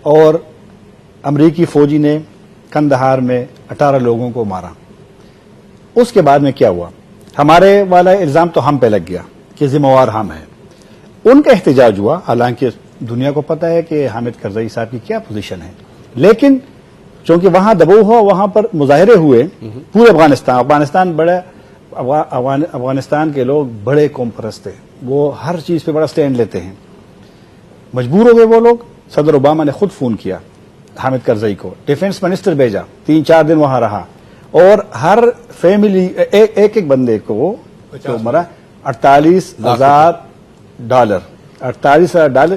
اور امریکی فوجی نے کندہار میں 18 لوگوں کو مارا. اس کے بعد میں کیا ہوا؟ ہمارے والا الزام تو ہم پہ لگ گیا کہ ذمہ وار ہم ہیں. ان کا احتجاج ہوا، حالانکہ دنیا کو پتہ ہے کہ حامد کرزئی صاحب کی کیا پوزیشن ہے، لیکن چونکہ وہاں دباؤ ہوا، وہاں پر مظاہرے ہوئے پورے افغانستان بڑا، افغانستان کے لوگ بڑے قوم پرست ہیں، وہ ہر چیز پہ بڑا سٹینڈ لیتے ہیں. مجبور ہو گئے وہ لوگ. صدر اوباما نے خود فون کیا حامد کرزئی کو، ڈیفنس منسٹر بھیجا، 3-4 دن وہاں رہا، اور ہر فیملی ایک بندے کو جو مرا $48,000 $48,000.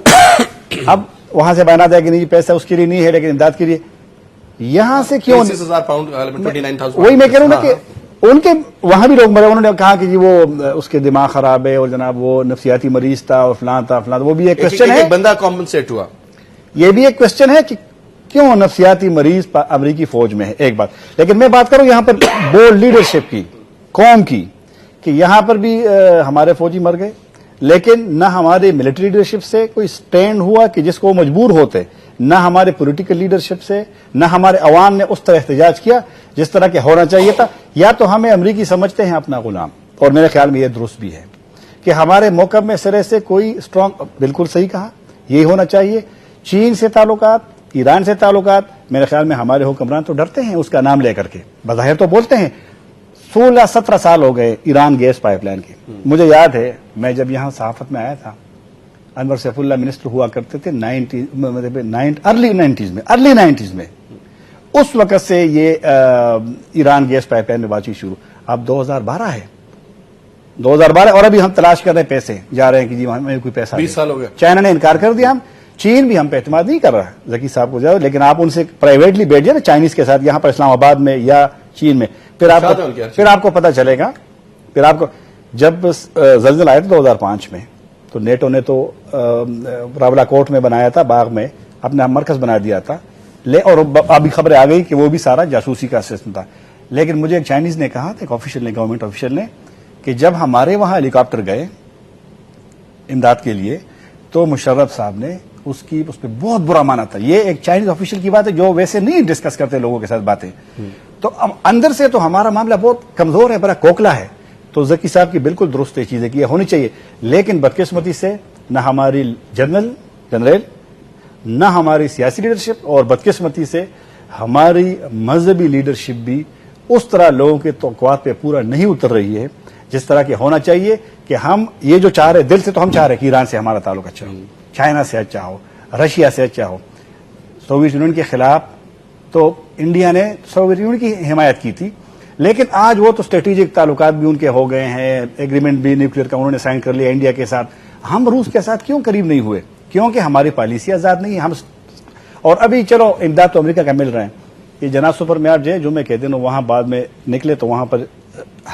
اب وہاں سے بیانات ہے کہ نہیں پیسہ اس کے لیے نہیں ہے لیکن امداد کے لیے. یہاں سے کیوں؟ 30,000 پاؤنڈ 29,000. وہی میں کہہ رہا ہوں نا کہ ان کے وہاں بھی لوگ مرے. انہوں نے کہا کہ جی وہ اس کے دماغ خراب ہے اور جناب وہ نفسیاتی مریض تھا اور فلان تھا. وہ بھی ایک کوشچن ہے، ایک بندہ کمپنسیٹ ہوا. یہ بھی ایک کوشچن ہے کہ کیوں نفسیاتی مریض امریکی فوج میں ہے، ایک بات. لیکن میں بات کروں یہاں پر بولڈ لیڈرشپ کی، قوم کی، کہ یہاں پر بھی ہمارے فوجی مر گئے، لیکن نہ ہمارے ملٹری لیڈرشپ سے کوئی سٹینڈ ہوا کہ جس کو وہ مجبور ہوتے، نہ ہمارے پولیٹیکل لیڈرشپ سے، نہ ہمارے عوام نے اس طرح احتجاج کیا جس طرح کہ ہونا چاہیے تھا. یا تو ہمیں امریکی سمجھتے ہیں اپنا غلام، اور میرے خیال میں یہ درست بھی ہے کہ ہمارے موقف میں سرے سے کوئی اسٹرانگ، بالکل صحیح کہا، یہی ہونا چاہیے. چین سے تعلقات، ایران سے تعلقات، میرے خیال میں ہمارے حکمران تو ڈرتے ہیں اس کا نام لے کر کے، بظاہر تو بولتے ہیں. 16-17 سال ہو گئے ایران گیس پائپ لائن کے. مجھے یاد ہے میں جب یہاں صحافت میں آیا تھا، انور سیف اللہ منسٹر ہوا کرتے تھے ارلی نائنٹیز میں. اس وقت سے یہ ایران گیس پائپ لائن میں بات چیت شروع. اب 2012 ہے، 2012، اور ابھی ہم تلاش کر رہے ہیں، پیسے جا رہے ہیں کہ جی ہمیں کوئی پیسہ 20 سال ہو گئے. چائنا نے انکار کر دیا. ہم چین بھی ہم پہ اعتماد نہیں کر رہا ہے ذکی صاحب کو زیادہ، لیکن آپ ان سے پرائیویٹلی بیٹھ جائے نا چائنیز کے ساتھ یہاں پر اسلام آباد میں یا چین میں، پھر آپ کو پتہ چلے گا. پھر آپ کو جب زلزلہ آیا تھا 2005 میں، تو نیٹو نے تو راولا کوٹ میں بنایا تھا، باغ میں اپنا مرکز بنا دیا تھا، اور ابھی خبریں آ گئی کہ وہ بھی سارا جاسوسی کا سسٹم تھا. لیکن مجھے ایک چائنیز نے کہا تھا، ایک آفیشل نے، گورنمنٹ آفیشل نے، کہ جب ہمارے وہاں ہیلی کاپٹر گئے امداد کے لیے تو مشرف صاحب نے اس پہ بہت برا مانا تھا. یہ ایک چائنیز آفیشل کی بات ہے جو ویسے نہیں ڈسکس کرتے لوگوں کے ساتھ باتیں. تو اندر سے تو ہمارا معاملہ بہت کمزور ہے، بڑا کوکلا ہے. تو ذکی صاحب کی بالکل درست چیزیں کی ہونی چاہیے، لیکن بدقسمتی سے نہ ہماری جنرل نہ ہماری سیاسی لیڈرشپ، اور بدقسمتی سے ہماری مذہبی لیڈرشپ بھی اس طرح لوگوں کے توقعات پہ پورا نہیں اتر رہی ہے جس طرح کہ ہونا چاہیے. کہ ہم یہ جو چاہ رہے، دل سے تو ہم چاہ رہے کہ ایران سے ہمارا تعلق اچھا ہو، چائنا سے اچھا ہو، رشیا سے اچھا ہو. سوویت یونین کے خلاف تو انڈیا نے سوویت یونین کی حمایت کی تھی، لیکن آج وہ تو اسٹریٹجک تعلقات بھی ان کے ہو گئے ہیں، ایگریمنٹ بھی نیوکلیئر کا انہوں نے سائن کر لیا انڈیا کے ساتھ. ہم روس کے ساتھ کیوں قریب نہیں ہوئے؟ کیونکہ ہماری پالیسی آزاد نہیں ہے. ہم اور ابھی چلو امداد تو امریکہ کا مل رہا ہے. یہ جناب سپر میار جو ہے جمعے کے دن وہاں بعد میں نکلے تو وہاں پر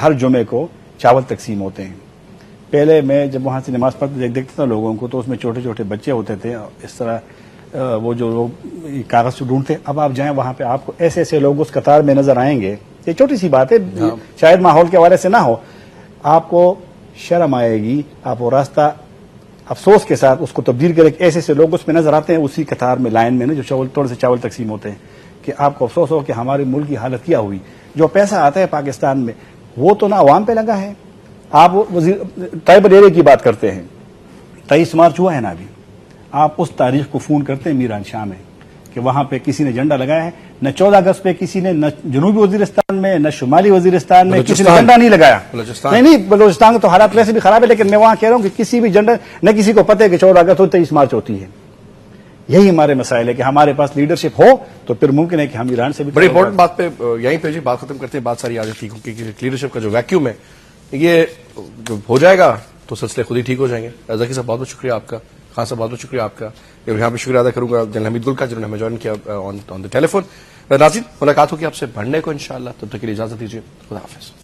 ہر جمعے کو چاول تقسیم ہوتے ہیں. پہلے میں جب وہاں سے نماز پڑھتے دیکھتا تھا لوگوں کو تو اس میں چھوٹے چھوٹے بچے ہوتے تھے، اس طرح وہ جو لوگ کاغذ سے ڈھونڈتے. اب آپ جائیں وہاں پہ آپ کو ایسے ایسے لوگ اس قطار میں نظر آئیں گے. یہ چھوٹی سی بات ہے، شاید ماحول کے حوالے سے نہ ہو، آپ کو شرم آئے گی. آپ وہ راستہ افسوس کے ساتھ اس کو تبدیل کریں کہ ایسے ایسے لوگ اس میں نظر آتے ہیں اسی قطار میں، لائن میں نا، جو تھوڑے سے چاول تقسیم ہوتے ہیں. کہ آپ کو افسوس ہو کہ ہمارے ملک کی حالت کیا ہوئی. جو پیسہ آتا ہے پاکستان میں وہ تو نہ عوام پہ لگا ہے. آپ طیب ڈیرے کی بات کرتے ہیں، 23 مارچ ہوا ہے نا ابھی. آپ اس تاریخ کو فون کرتے ہیں میران شاہ میں کہ وہاں پہ کسی نے جھنڈا لگایا ہے. نہ 14 اگست پہ کسی نے، نہ جنوبی وزیرستان میں، نہ شمالی وزیرستان میں کسی نے جھنڈا نہیں لگایا. نہیں بلوچستان تو حالات ویسے بھی خراب ہے، لیکن میں وہاں کہہ رہا ہوں کہ کسی بھی جھنڈا، نہ کسی کو پتہ ہے کہ 14 اگست ہو 23 مارچ ہوتی ہے. یہی ہمارے مسائل ہے کہ ہمارے پاس لیڈرشپ ہو تو پھر ممکن ہے کہ ہم ایران سے بھی. بڑی امپورٹنٹ بات پہ یہیں پہ جی بات ختم کرتے ہیں. بات ساری آ جاتی ہے کیونکہ لیڈرشپ کا جو ویکیوم ہے یہ جو ہو جائے گا تو سلسلے خود ہی ٹھیک ہو جائیں گے. ذکی صاحب بہت بہت شکریہ آپ کا، خان صاحب بہت بہت شکریہ آپ کا. یہاں پہ شکریہ ادا کروں گا جنرل حمید گل کا جنہوں نے ہمیں جوائن کیا آن دا ٹیلی فون. ناظرین ملاقات ہوگی آپ سے بڑھنے کو انشاءاللہ، تب تک کے لیے اجازت دیجیے. خدا حافظ.